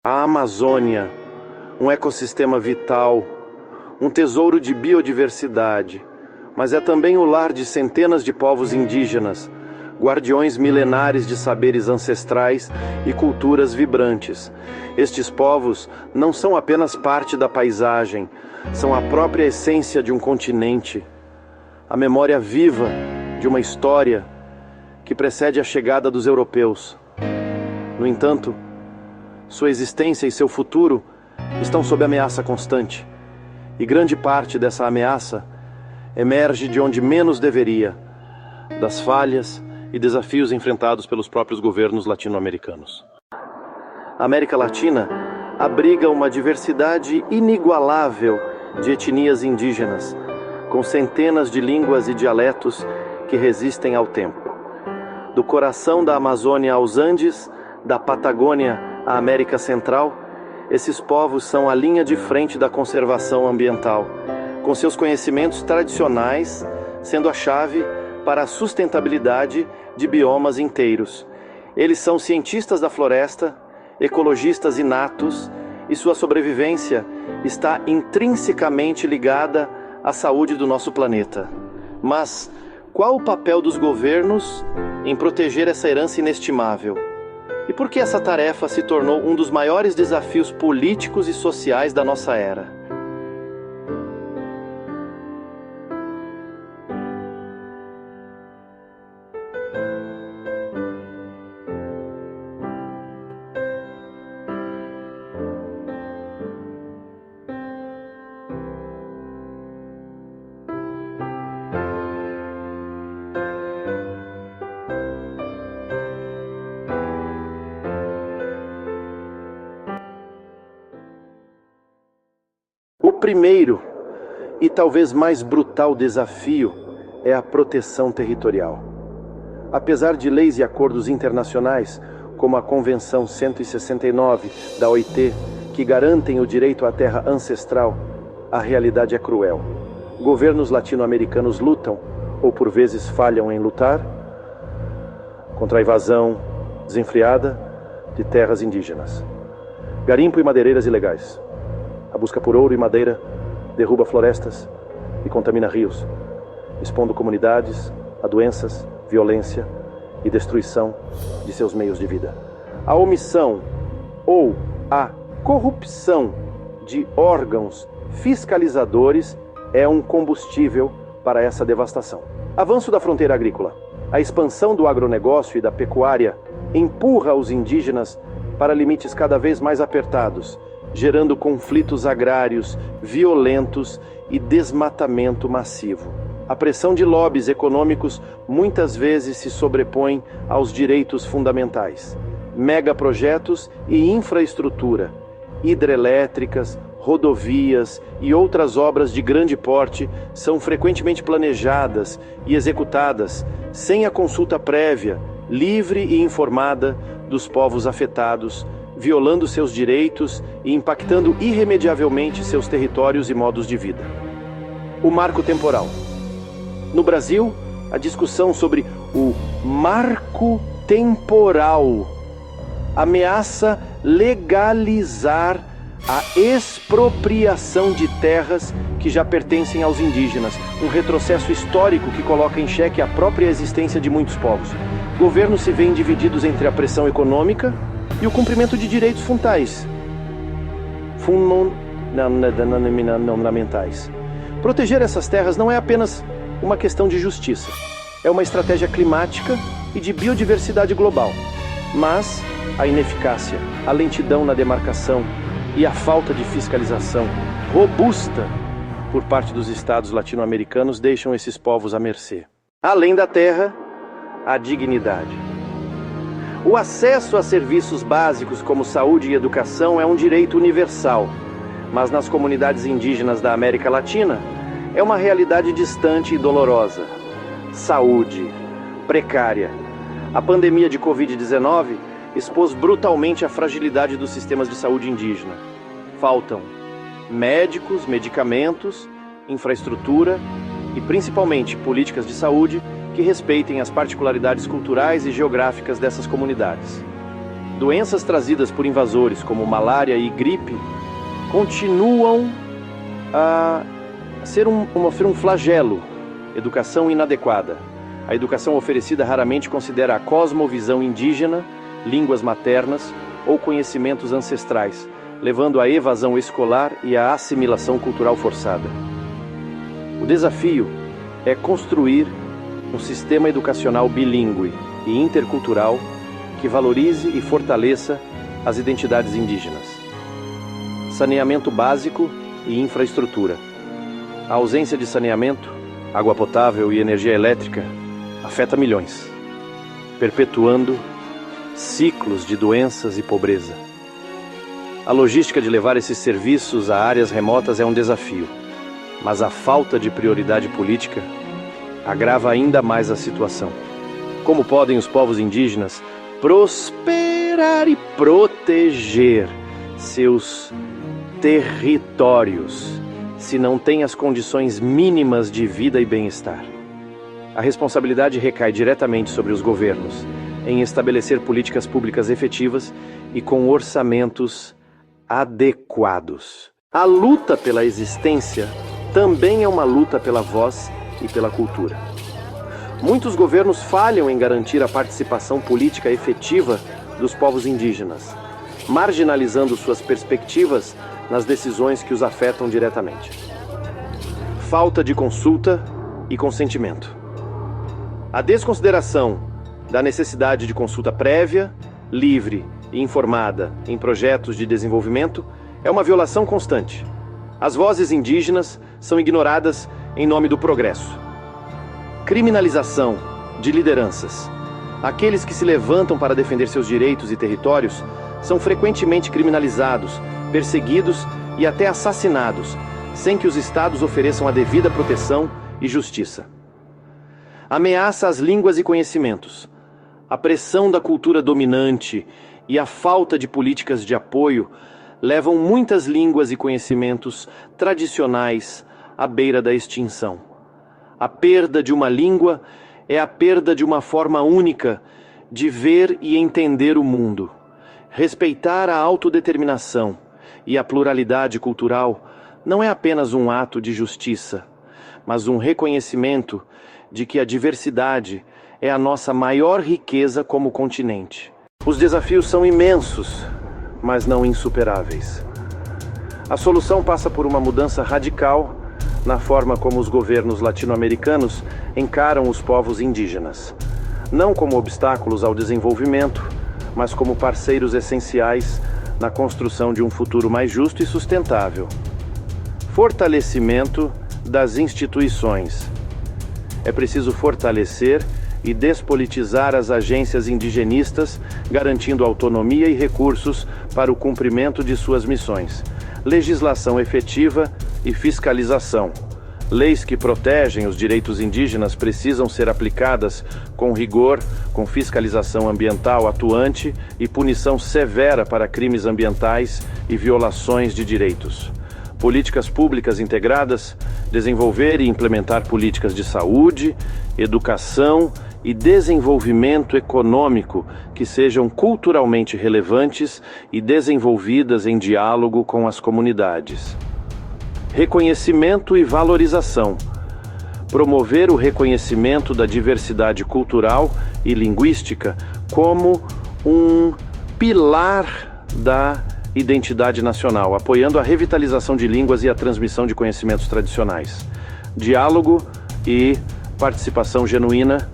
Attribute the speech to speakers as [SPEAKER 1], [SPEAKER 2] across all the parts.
[SPEAKER 1] A Amazônia, um ecossistema vital, um tesouro de biodiversidade, mas é também o lar de centenas de povos indígenas, guardiões milenares de saberes ancestrais e culturas vibrantes. Estes povos não são apenas parte da paisagem, são a própria essência de um continente, a memória viva de uma história que precede a chegada dos europeus. No entanto, sua existência e seu futuro estão sob ameaça constante, e grande parte dessa ameaça emerge de onde menos deveria, das falhas e desafios enfrentados pelos próprios governos latino-americanos. A América Latina abriga uma diversidade inigualável de etnias indígenas, com centenas de línguas e dialetos que resistem ao tempo. Do coração da Amazônia aos Andes, da Patagônia à América Central, esses povos são a linha de frente da conservação ambiental, com seus conhecimentos tradicionais sendo a chave para a sustentabilidade de biomas inteiros. Eles são cientistas da floresta, ecologistas inatos, e sua sobrevivência está intrinsecamente ligada à saúde do nosso planeta. Mas qual o papel dos governos em proteger essa herança inestimável? E por que essa tarefa se tornou um dos maiores desafios políticos e sociais da nossa era? O primeiro e talvez mais brutal desafio é a proteção territorial. Apesar de leis e acordos internacionais, como a Convenção 169 da OIT, que garantem o direito à terra ancestral, a realidade é cruel. Governos latino-americanos lutam, ou por vezes falham em lutar, contra a invasão desenfreada de terras indígenas. Garimpo e madeireiras ilegais. A busca por ouro e madeira derruba florestas e contamina rios, expondo comunidades a doenças, violência e destruição de seus meios de vida. A omissão ou a corrupção de órgãos fiscalizadores é um combustível para essa devastação. Avanço da fronteira agrícola. A expansão do agronegócio e da pecuária empurra os indígenas para limites cada vez mais apertados, gerando conflitos agrários violentos e desmatamento massivo. A pressão de lobbies econômicos muitas vezes se sobrepõe aos direitos fundamentais. Megaprojetos e infraestrutura, hidrelétricas, rodovias e outras obras de grande porte são frequentemente planejadas e executadas sem a consulta prévia, livre e informada dos povos afetados, violando seus direitos e impactando irremediavelmente seus territórios e modos de vida. O marco temporal. No Brasil, a discussão sobre o marco temporal ameaça legalizar a expropriação de terras que já pertencem aos indígenas, um retrocesso histórico que coloca em xeque a própria existência de muitos povos. Governos se veem divididos entre a pressão econômica e o cumprimento de direitos fundamentais. Proteger essas terras não é apenas uma questão de justiça, é uma estratégia climática e de biodiversidade global. Mas a ineficácia, a lentidão na demarcação e a falta de fiscalização robusta por parte dos estados latino-americanos deixam esses povos à mercê. Além da terra, a dignidade. O acesso a serviços básicos como saúde e educação é um direito universal, mas nas comunidades indígenas da América Latina é uma realidade distante e dolorosa. Saúde precária. A pandemia de Covid-19 expôs brutalmente a fragilidade dos sistemas de saúde indígena. Faltam médicos, medicamentos, infraestrutura e principalmente políticas de saúde que respeitem as particularidades culturais e geográficas dessas comunidades. Doenças trazidas por invasores, como malária e gripe, continuam a sofrer um flagelo. Educação inadequada. A educação oferecida raramente considera a cosmovisão indígena, línguas maternas ou conhecimentos ancestrais, levando à evasão escolar e à assimilação cultural forçada. O desafio é construir um sistema educacional bilíngue e intercultural que valorize e fortaleça as identidades indígenas. Saneamento básico e infraestrutura. A ausência de saneamento, água potável e energia elétrica afeta milhões, perpetuando ciclos de doenças e pobreza. A logística de levar esses serviços a áreas remotas é um desafio, mas a falta de prioridade política agrava ainda mais a situação. Como podem os povos indígenas prosperar e proteger seus territórios se não têm as condições mínimas de vida e bem-estar? A responsabilidade recai diretamente sobre os governos em estabelecer políticas públicas efetivas e com orçamentos adequados. A luta pela existência também é uma luta pela voz e pela cultura. Muitos governos falham em garantir a participação política efetiva dos povos indígenas, marginalizando suas perspectivas nas decisões que os afetam diretamente. Falta de consulta e consentimento. A desconsideração da necessidade de consulta prévia, livre e informada em projetos de desenvolvimento é uma violação constante. As vozes indígenas são ignoradas em nome do progresso. Criminalização de lideranças. Aqueles que se levantam para defender seus direitos e territórios são frequentemente criminalizados, perseguidos e até assassinados, sem que os estados ofereçam a devida proteção e justiça. Ameaça às línguas e conhecimentos. A pressão da cultura dominante e a falta de políticas de apoio levam muitas línguas e conhecimentos tradicionais à beira da extinção. A perda de uma língua é a perda de uma forma única de ver e entender o mundo. Respeitar a autodeterminação e a pluralidade cultural não é apenas um ato de justiça, mas um reconhecimento de que a diversidade é a nossa maior riqueza como continente. Os desafios são imensos, mas não insuperáveis. A solução passa por uma mudança radical na forma como os governos latino-americanos encaram os povos indígenas, não como obstáculos ao desenvolvimento, mas como parceiros essenciais na construção de um futuro mais justo e sustentável. Fortalecimento das instituições. É preciso fortalecer e despolitizar as agências indigenistas, garantindo autonomia e recursos para o cumprimento de suas missões. Legislação efetiva e fiscalização. Leis que protegem os direitos indígenas precisam ser aplicadas com rigor, com fiscalização ambiental atuante e punição severa para crimes ambientais e violações de direitos. Políticas públicas integradas, desenvolver e implementar políticas de saúde, educação e desenvolvimento econômico que sejam culturalmente relevantes e desenvolvidas em diálogo com as comunidades. Reconhecimento e valorização. Promover o reconhecimento da diversidade cultural e linguística como um pilar da identidade nacional, apoiando a revitalização de línguas e a transmissão de conhecimentos tradicionais. Diálogo e participação genuína.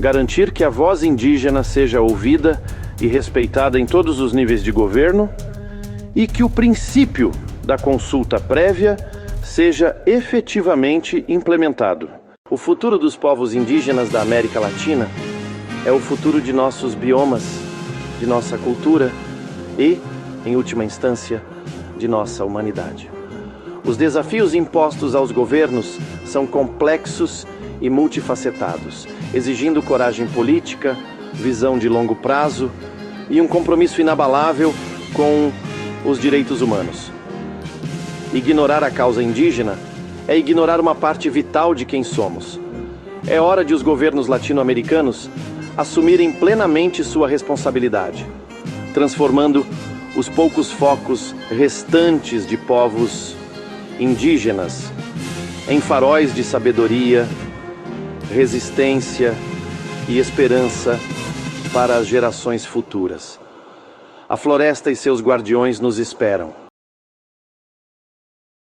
[SPEAKER 1] Garantir que a voz indígena seja ouvida e respeitada em todos os níveis de governo e que o princípio da consulta prévia seja efetivamente implementado. O futuro dos povos indígenas da América Latina é o futuro de nossos biomas, de nossa cultura e, em última instância, de nossa humanidade. Os desafios impostos aos governos são complexos e multifacetados, exigindo coragem política, visão de longo prazo e um compromisso inabalável com os direitos humanos. Ignorar a causa indígena é ignorar uma parte vital de quem somos. É hora de os governos latino-americanos assumirem plenamente sua responsabilidade. transformando os poucos focos restantes de povos indígenas em faróis de sabedoria, resistência e esperança para as gerações futuras. A floresta e seus guardiões nos esperam.